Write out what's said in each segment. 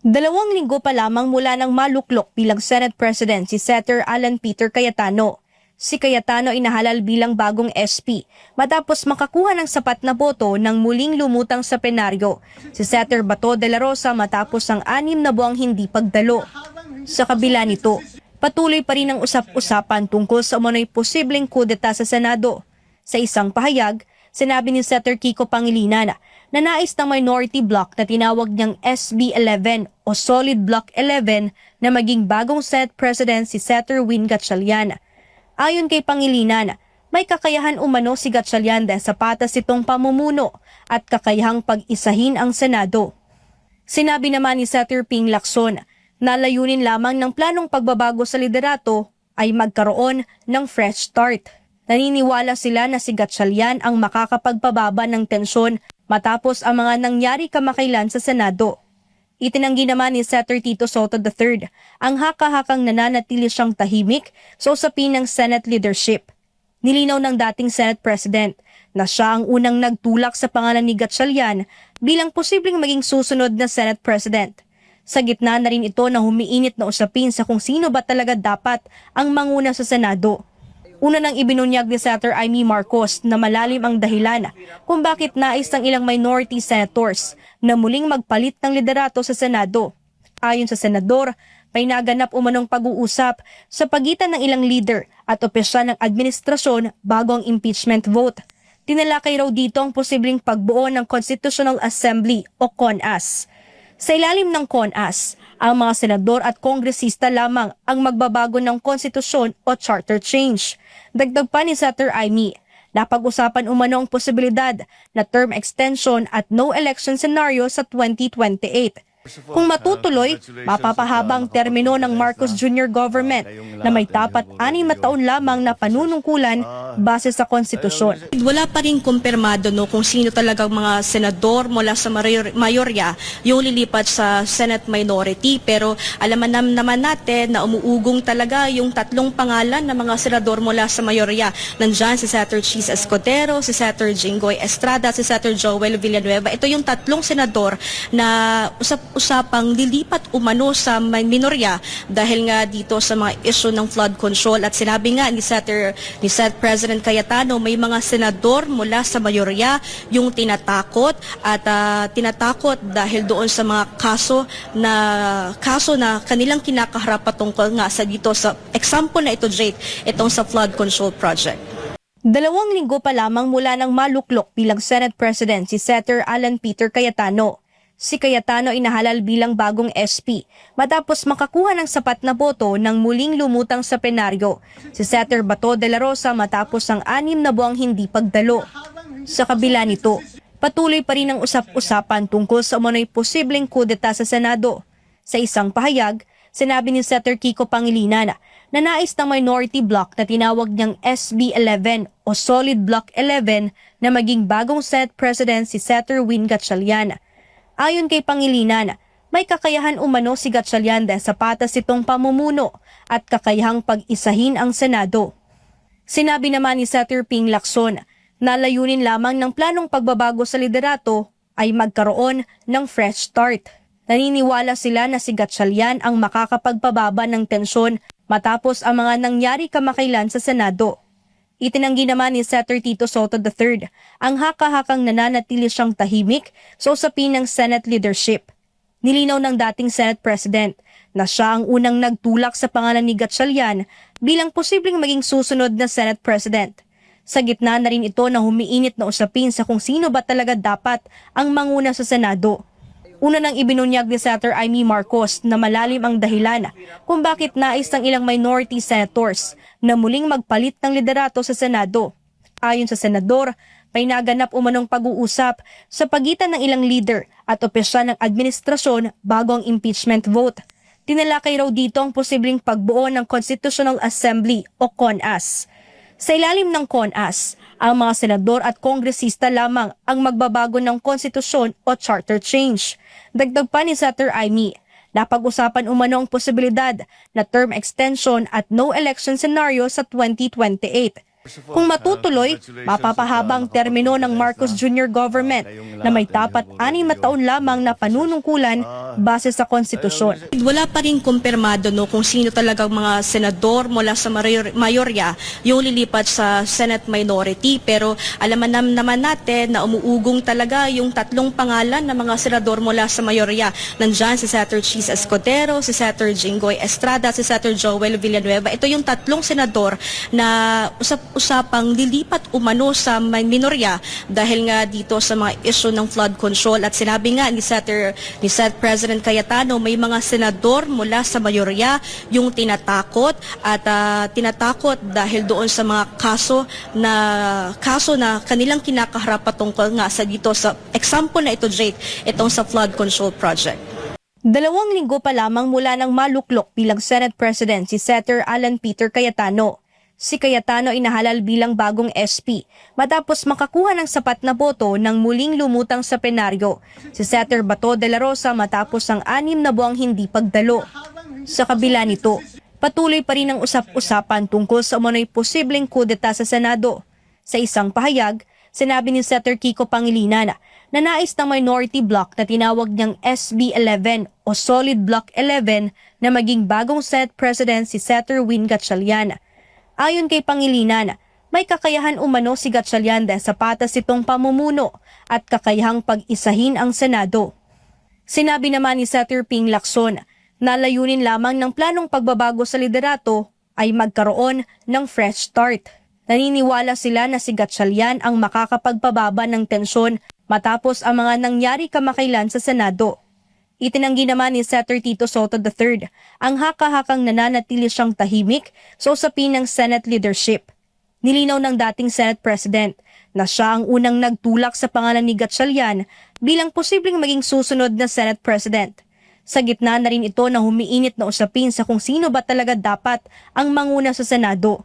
2 linggo pa lamang mula nang maluklok bilang Senate President si Senator Alan Peter Cayetano. Si Cayetano ay nahalal bilang bagong SP matapos makakuha ng sapat na boto nang muling lumutang sa plenaryo si Senator Bato de la Rosa matapos ang 6 na buwang hindi pagdalo. Sa kabila nito, patuloy pa rin ang usap-usapan tungkol sa umano'y posibleng kudeta sa Senado. Sa isang pahayag, sinabi ni Senator Kiko Pangilinan na nais ng minority bloc na tinawag niyang SB11 o Solid Bloc 11 na maging bagong Senate President si Senator Win Gatchalian. Ayon kay Pangilinan, may kakayahan umano si Gatchalian dahil sa patas itong pamumuno at kakayahang pag-isahin ang Senado. Sinabi naman ni Senator Ping Lacson na layunin lamang ng planong pagbabago sa liderato ay magkaroon ng fresh start. Naniniwala sila na si Gatchalian ang makakapagpababa ng tensyon matapos ang mga nangyari kamakailan sa Senado. Itinanggi naman ni Senator Tito Soto III ang haka-hakang nananatili siyang tahimik sa usapin ng Senate leadership. Nilinaw ng dating Senate President na siya ang unang nagtulak sa pangalan ni Gatchalian bilang posibleng maging susunod na Senate President. Sa gitna na rin ito na humiinit na usapin sa kung sino ba talaga dapat ang manguna sa Senado. Una nang ibinunyag ni Senator Amy Marcos na malalim ang dahilan kung bakit nais ng ilang minority senators na muling magpalit ng liderato sa Senado. Ayon sa senador, may naganap umanong pag-uusap sa pagitan ng ilang leader at opisyal ng administrasyon bago ang impeachment vote. Tinalakay raw dito ang posibleng pagbuo ng Constitutional Assembly o CONAS. Sa ilalim ng CONAS, ang mga senador at kongresista lamang ang magbabago ng konstitusyon o charter change. Dagdag pa ni Senator Amy, napag-usapan umano ang posibilidad na term extension at no election scenario sa 2028. Kung matutuloy, mapapahabang termino ng Marcos Jr. government na may tapat 6 na taon lamang na panunungkulan base sa konstitusyon. Wala pa rin kumpirmado kung sino talagang mga senador mula sa mayorya yung lilipat sa Senate minority, pero alaman naman natin na umuugong talaga yung 3 pangalan ng mga senador mula sa mayorya. Nandyan si Senator Chis Escudero, si Senator Jinggoy Estrada, si Senator Joel Villanueva. Ito yung 3 senador na usapang lilipat umano sa minorya dahil nga dito sa mga issue ng flood control. At sinabi nga ni Senate President Cayetano, may mga senador mula sa mayorya yung tinatakot at tinatakot dahil doon sa mga kaso na kanilang kinakaharap patungkol nga sa dito sa example na ito, Jade, itong sa flood control project. 2 linggo pa lamang mula nang maluklok bilang Senate President si Senator Alan Peter Cayetano. Si Cayetano ay nahalal bilang bagong SP matapos makakuha ng sapat na boto nang muling lumutang sa plenaryo si Senator Bato de la Rosa matapos ang 6 na buwang hindi pagdalo. Sa kabila nito, patuloy pa rin ang usap-usapan tungkol sa umano'y posibleng kudeta sa Senado. Sa isang pahayag, sinabi ni Senator Kiko Pangilinan na nais ng minority bloc na tinawag niyang SB11 o Solid Bloc 11 na maging bagong Senate President si Senator Win Gatchalian. Ayon kay Pangilinan, may kakayahan umano si Gatchalian dahil sa patas itong pamumuno at kakayahang pag-isahin ang Senado. Sinabi naman ni Senator Ping Lacson na layunin lamang ng planong pagbabago sa liderato ay magkaroon ng fresh start. Naniniwala sila na si Gatchalian ang makakapagpababa ng tensyon matapos ang mga nangyari kamakailan sa Senado. Itinanggi naman ni Senator Tito Soto III ang haka-hakang nananatili siyang tahimik sa usapin ng Senate leadership. Nilinaw ng dating Senate President na siya ang unang nagtulak sa pangalan ni Gatchalian bilang posibleng maging susunod na Senate President. Sa gitna na rin ito na humiinit na usapin sa kung sino ba talaga dapat ang manguna sa Senado. Una nang ibinunyag ni Senator Amy Marcos na malalim ang dahilan kung bakit nais ng ilang minority senators na muling magpalit ng liderato sa Senado. Ayon sa senador, may naganap umanong pag-uusap sa pagitan ng ilang leader at opisyal ng administrasyon bago ang impeachment vote. Tinalakay raw dito ang posibleng pagbuo ng Constitutional Assembly o CONAS. Sa ilalim ng CONAS, ang mga senador at kongresista lamang ang magbabago ng konstitusyon o charter change. Dagdag pa ni Senator Amy, napag-usapan umano ang posibilidad na term extension at no election scenario sa 2028. Kung matutuloy, mapapahabang termino ng Marcos Jr. government na may tapat 6 na taon lamang na panunungkulan base sa konstitusyon. Wala pa rin kumpirmado kung sino talagang mga senador mula sa mayorya yung lilipat sa Senate minority, pero alaman naman natin na umuugong talaga yung tatlong pangalan ng mga senador mula sa mayorya. Nandyan si Senator Chis Escudero, si Senator Jinggoy Estrada, si Senator Joel Villanueva. Ito yung tatlong senador na usapang lilipat umano sa minorya dahil nga dito sa mga issue ng flood control. At sinabi nga ni Senate President Cayetano, may mga senador mula sa mayorya yung tinatakot at tinatakot dahil doon sa mga kaso na kanilang kinakaharap patungkol nga sa dito sa example na ito, Jake, itong sa flood control project. 2 linggo pa lamang mula nang maluklok bilang Senate President si Senator Alan Peter Cayetano. Si Cayetano ay nahalal bilang bagong SP matapos makakuha ng sapat na boto nang muling lumutang sa plenaryo si Senator Bato de la Rosa matapos ang 6 na buwang hindi pagdalo. Sa kabila nito, patuloy pa rin ang usap-usapan tungkol sa umano'y posibleng kudeta sa Senado. Sa isang pahayag, sinabi ni Senator Kiko Pangilinan na nais ng minority bloc na tinawag niyang SB11 o Solid Bloc 11 na maging bagong Senate President si Senator Win Gatchalian. Ayon kay Pangilinan, may kakayahan umano si Gatchalian dahil sa patas itong pamumuno at kakayahang pag-isahin ang Senado. Sinabi naman ni Senator Ping Lacson na layunin lamang ng planong pagbabago sa liderato ay magkaroon ng fresh start. Naniniwala sila na si Gatchalian ang makakapagpababa ng tensyon matapos ang mga nangyari kamakailan sa Senado. Itinanggi naman ni Senator Tito Soto III ang haka-hakang nananatili siyang tahimik sa usapin ng Senate leadership. Nilinaw ng dating Senate President na siya ang unang nagtulak sa pangalan ni Gatchalian bilang posibleng maging susunod na Senate President. Sa gitna na rin ito na humiinit na usapin sa kung sino ba talaga dapat ang manguna sa Senado.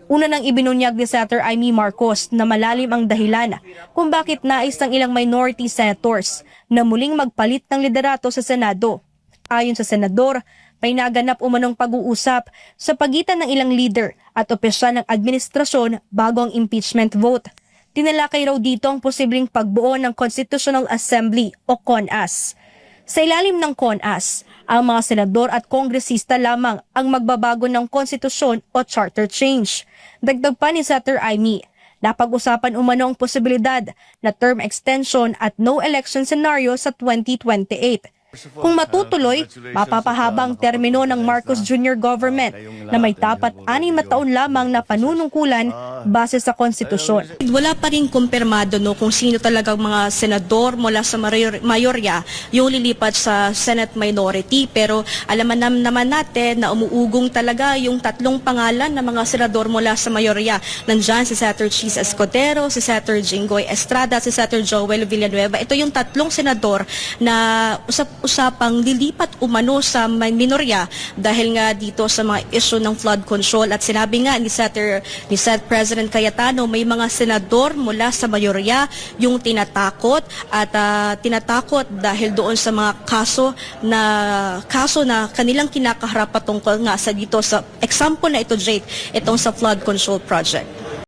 Una nang ibinunyag ni Senator Amy Marcos na malalim ang dahilan kung bakit nais ng ilang minority senators na muling magpalit ng liderato sa Senado. Ayon sa senador, may naganap umanong pag-uusap sa pagitan ng ilang leader at opisyal ng administrasyon bago ang impeachment vote. Tinalakay raw dito ang posibleng pagbuo ng Constitutional Assembly o CONAS. Sa ilalim ng CONAS, ang mga senador at kongresista lamang ang magbabago ng konstitusyon o charter change. Dagdag pa ni Senator Amy, napag-usapan umano ang posibilidad na term extension at no election scenario sa 2028. Kung matutuloy, mapapahabang termino ng Marcos Jr. government na may tapat 6 na taon lamang na panunungkulan base sa konstitusyon. Wala pa rin kumpirmado kung sino talagang mga senador mula sa mayorya yung lilipat sa Senate minority, pero alaman naman natin na umuugong talaga yung tatlong pangalan ng mga senador mula sa mayorya. Nandyan si Senator Chis Escudero, si Senator Jinggoy Estrada, si Senator Joel Villanueva. Ito yung tatlong senador na usapang lilipat umano sa minorya dahil nga dito sa mga issue ng flood control. At sinabi nga ni Senate President Cayetano, may mga senador mula sa mayorya yung tinatakot at tinatakot dahil doon sa mga kaso na kanilang kinakaharap patungkol nga sa dito sa example na ito, Jake, itong sa flood control project.